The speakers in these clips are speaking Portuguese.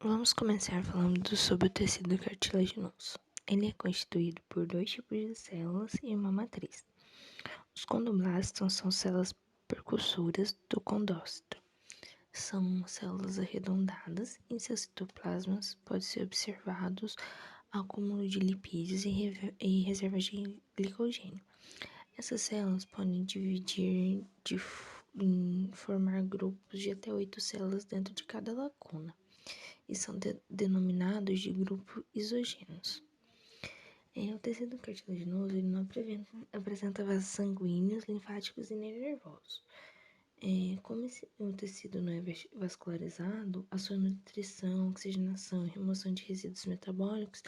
Vamos começar falando sobre o tecido cartilaginoso. Ele é constituído por dois tipos de células e uma matriz. Os condroblastos são células precursoras do condrócito. São células arredondadas e em seus citoplasmas pode ser observados acúmulo de lipídios e reservas de glicogênio. Essas células podem dividir em formar grupos de até 8 células dentro de cada lacuna e são denominados de grupos isogêneos. O tecido cartilaginoso ele não apresenta vasos sanguíneos, linfáticos e nem nervosos. Como o tecido não é vascularizado, a sua nutrição, oxigenação e remoção de resíduos metabólicos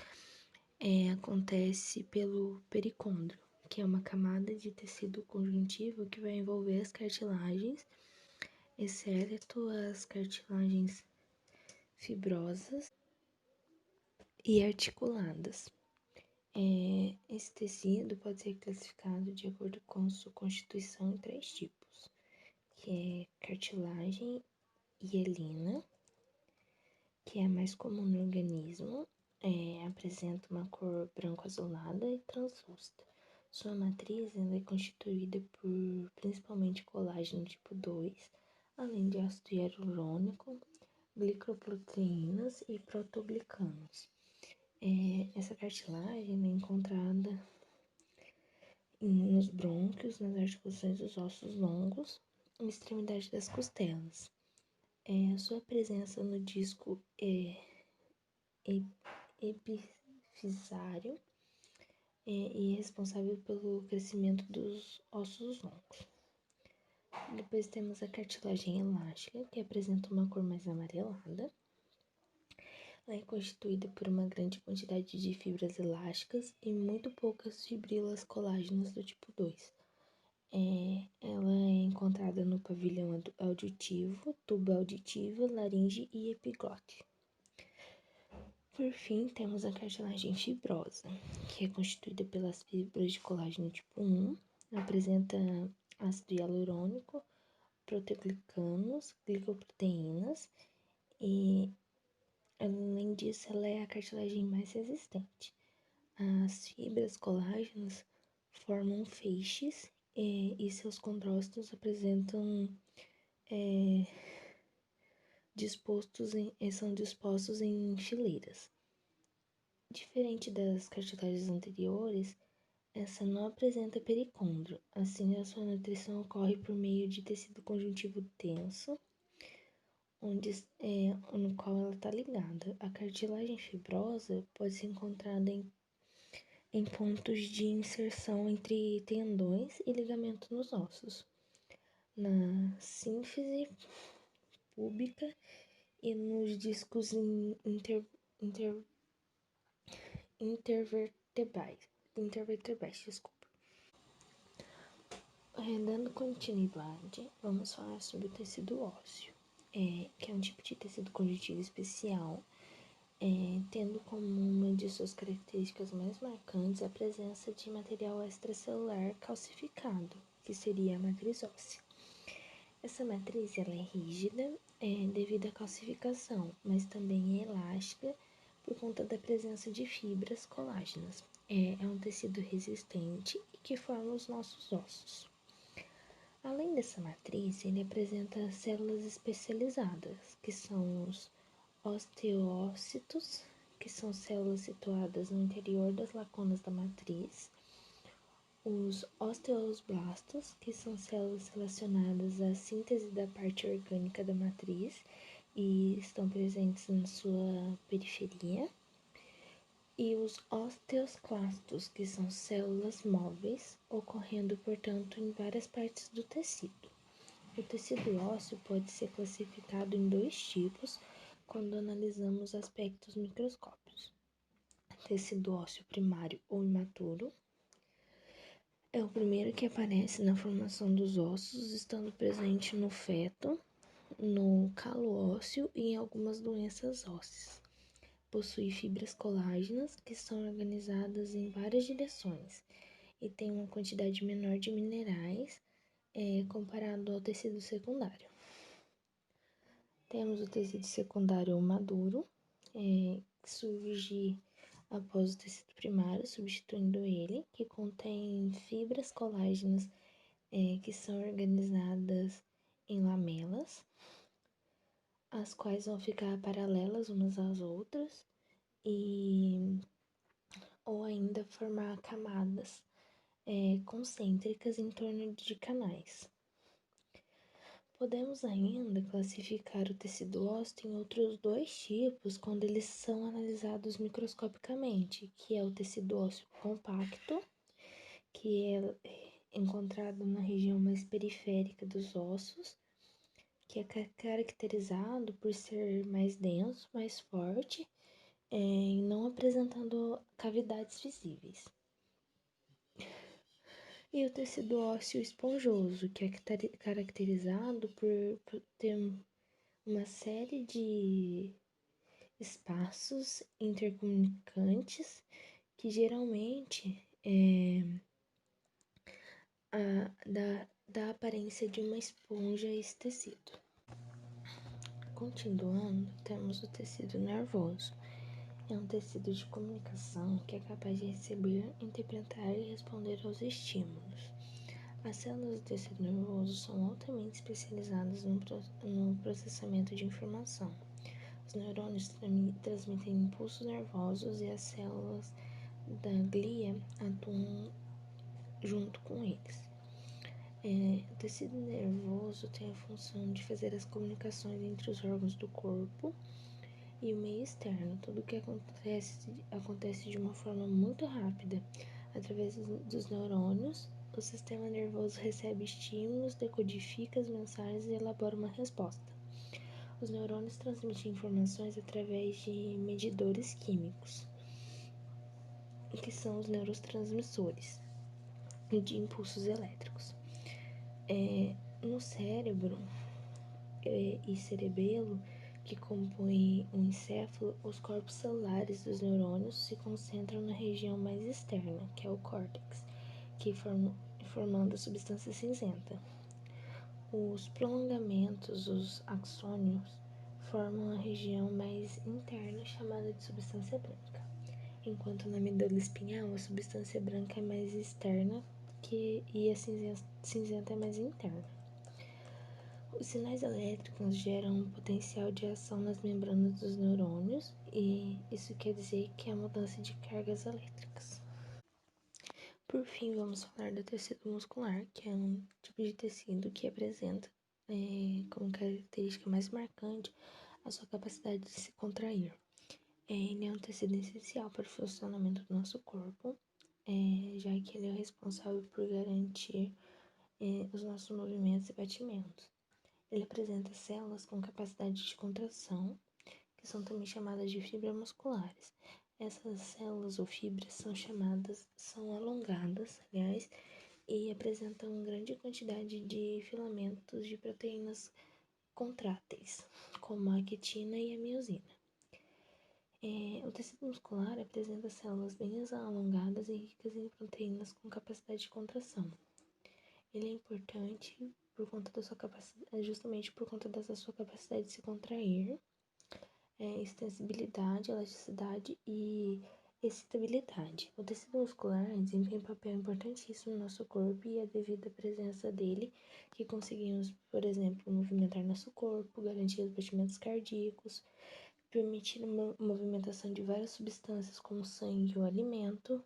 acontece pelo pericôndrio, que é uma camada de tecido conjuntivo que vai envolver as cartilagens, exceto as cartilagens fibrosas e articuladas. Esse tecido pode ser classificado de acordo com sua constituição em 3 tipos, que é cartilagem hialina, que é a mais comum no organismo, apresenta uma cor branco-azulada e translúcida. Sua matriz é constituída por principalmente colágeno tipo 2, além de ácido hialurônico, glicoproteínas e proteoglicanos. Essa cartilagem é encontrada nos brônquios, nas articulações dos ossos longos e extremidade das costelas. Sua presença no disco epifisário e é responsável pelo crescimento dos ossos longos. Depois temos a cartilagem elástica, que apresenta uma cor mais amarelada. Ela é constituída por uma grande quantidade de fibras elásticas e muito poucas fibrilas colágenas do tipo 2. Ela é encontrada no pavilhão auditivo, tuba auditiva, laringe e epiglote. Por fim, temos a cartilagem fibrosa, que é constituída pelas fibras de colágeno tipo 1, apresenta ácido hialurônico, proteoglicanos, glicoproteínas e, além disso, ela é a cartilagem mais resistente. As fibras colágenas formam feixes e seus condrócitos apresentam são dispostos em fileiras. Diferente das cartilagens anteriores, essa não apresenta pericôndrio, assim a sua nutrição ocorre por meio de tecido conjuntivo denso, no qual ela está ligada. A cartilagem fibrosa pode ser encontrada em pontos de inserção entre tendões e ligamentos nos ossos, na sínfise púbica e nos discos intervertebrais, desculpa. Dando continuidade, vamos falar sobre o tecido ósseo, que é um tipo de tecido conjuntivo especial, tendo como uma de suas características mais marcantes a presença de material extracelular calcificado, que seria a matriz óssea. Essa matriz ela é rígida devido à calcificação, mas também é elástica por conta da presença de fibras colágenas. É um tecido resistente e que forma os nossos ossos. Além dessa matriz, ele apresenta células especializadas, que são os osteócitos, que são células situadas no interior das lacunas da matriz, os osteoblastos, que são células relacionadas à síntese da parte orgânica da matriz e estão presentes na sua periferia, e os osteoclastos, que são células móveis, ocorrendo, portanto, em várias partes do tecido. O tecido ósseo pode ser classificado em 2 tipos quando analisamos aspectos microscópicos. Tecido ósseo primário ou imaturo é o primeiro que aparece na formação dos ossos, estando presente no feto, no calo ósseo e em algumas doenças ósseas. Possui fibras colágenas que são organizadas em várias direções e tem uma quantidade menor de minerais comparado ao tecido secundário. Temos o tecido secundário maduro, surge após o tecido primário, substituindo ele, que contém fibras colágenas que são organizadas em lamelas, as quais vão ficar paralelas umas às outras e ou ainda formar camadas concêntricas em torno de canais. Podemos ainda classificar o tecido ósseo em outros dois tipos quando eles são analisados microscopicamente, que é o tecido ósseo compacto, que é encontrado na região mais periférica dos ossos, que é caracterizado por ser mais denso, mais forte, e não apresentando cavidades visíveis. E o tecido ósseo esponjoso, que é caracterizado por ter uma série de espaços intercomunicantes que geralmente dá a aparência de uma esponja esse tecido. Continuando, temos o tecido nervoso. É um tecido de comunicação que é capaz de receber, interpretar e responder aos estímulos. As células do tecido nervoso são altamente especializadas no processamento de informação. Os neurônios transmitem impulsos nervosos e as células da glia atuam junto com eles. O tecido nervoso tem a função de fazer as comunicações entre os órgãos do corpo e o meio externo. Tudo o que acontece de uma forma muito rápida. Através dos neurônios, o sistema nervoso recebe estímulos, decodifica as mensagens e elabora uma resposta. Os neurônios transmitem informações através de medidores químicos, que são os neurotransmissores de impulsos elétricos. No cérebro e cerebelo, que compõem o encéfalo, os corpos celulares dos neurônios se concentram na região mais externa, que é o córtex, formando a substância cinzenta. Os prolongamentos, os axônios, formam a região mais interna chamada de substância branca, enquanto na medula espinhal a substância branca é mais externa e a cinzenta é mais interna. Os sinais elétricos geram um potencial de ação nas membranas dos neurônios e isso quer dizer que é a mudança de cargas elétricas. Por fim, vamos falar do tecido muscular, que é um tipo de tecido que apresenta como característica mais marcante a sua capacidade de se contrair. Ele é um tecido essencial para o funcionamento do nosso corpo, já que ele é responsável por garantir os nossos movimentos e batimentos. Ele apresenta células com capacidade de contração, que são também chamadas de fibras musculares. Essas células ou fibras são alongadas, aliás, e apresentam grande quantidade de filamentos de proteínas contráteis, como a quitina e a miosina. O tecido muscular apresenta células bem alongadas e ricas em proteínas com capacidade de contração. Ele é importante justamente por conta dessa sua capacidade de se contrair, extensibilidade, elasticidade e excitabilidade. O tecido muscular desempenha um papel importantíssimo no nosso corpo e é devido à presença dele que conseguimos, por exemplo, movimentar nosso corpo, garantir os batimentos cardíacos, permitir a movimentação de várias substâncias como sangue ou alimento,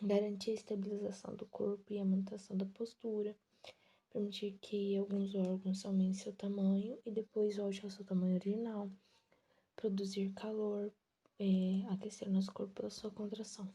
garantir a estabilização do corpo e a manutenção da postura, permitir que alguns órgãos aumentem seu tamanho e depois volte ao seu tamanho original, produzir calor, aquecer nosso corpo pela sua contração.